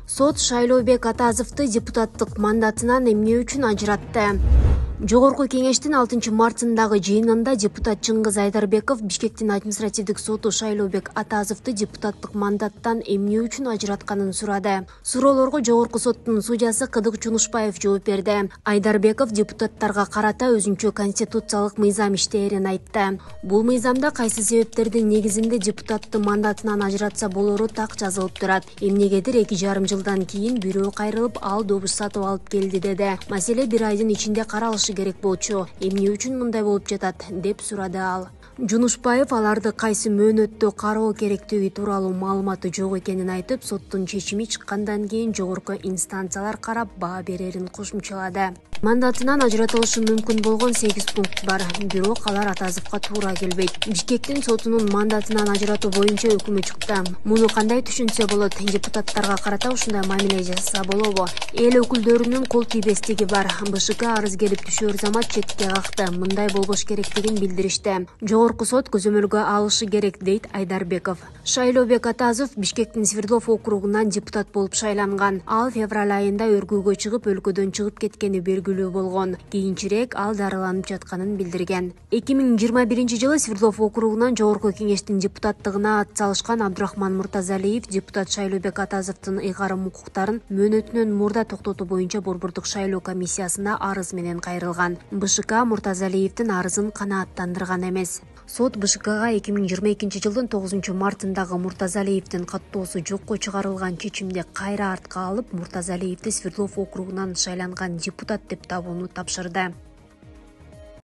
Сот Шайлообек Атазовду депутаттык мандатынан эмне үчүн ажыратты? Жогорку кеңештин 6 мартындагы жыйынында депутат Чыңгыз Айдарбеков Бишкектин административдик соту Шайлообек Атазовду депутаттык мандаттан эмне үчүн ажыратканын сурады. Суроолорго жогорку соттун судьясы Кыдык Чунушбаев жооп берди. Айдарбеков депутаттарга карата өзүнчө конституциялык мыйзам иштээрин айтты. Бул мыйзамда кайсы себептердин негизинде депутатты мандатынан ажыратса болору так жазылып турат. Эмнегедир 2,5 жылдан кийин бирөө кайрылып ал добуш сатып алып келди деди. Маселе 1 айдын ичинде каралышы керек болчу. Эмне үчүн мындай болуп жатат деп сурады ал. Жунушбаев аларды кайсы мөөнөттө кароо керектиги тууралуу маалыматы жок экенин айтып, соттун чечими чыккандан кийин жогорку инстанциялар карап баа берерин кошумчалады. Мандатынан ажыратылышы мүмкүн болгон 8 пункт бар, бирок алар Атазовго туура келбейт. Бишкектин сотунун мандатынан ажыратуу боюнча өкүмү чыкты. Муну кандай түшүнсө болот? Депутаттарга карата ушундай мамиле жасаса болобу? Эл өкүлдөрүнүн кол тийбестиги бар. БШК арыз келип түшөр замат четке какты. Мындай болбош керектигин билдиришти. Жогорку сот көзөмөлгө алышы керек, дейт Айдарбеков. Шайлообек Атазов Бишкектин Свердлов округунан депутат болуп шайланган. Ал февраль айында өргүүгө чыгып, өлкөдөн чыгып кеткени белгилүү болгон. Кийинчерээк ал дарыланып жатканын билдирген. 2021 жылы Свердлов округунан жогорку кеңештин депутаттыгына ат салышкан Абдурахман Муртазалиев депутат Шайлообек Атазовдун ыйгарым укуктарын мөөнөтүнөн мурда токтотуу боюнча Борбордук шайлоо комиссиясына арыз менен кайрылган. БШК Муртазалиевдин арызын канааттандырган эмес. Сот БШКга 2022 жылдын 9 мартындагы Муртазалиевдин каттоосу жокко чыгарылган чечимди кайра артка алып, Муртазалиевди Свердлов округунан шайланган депутат деп табууну тапшырды.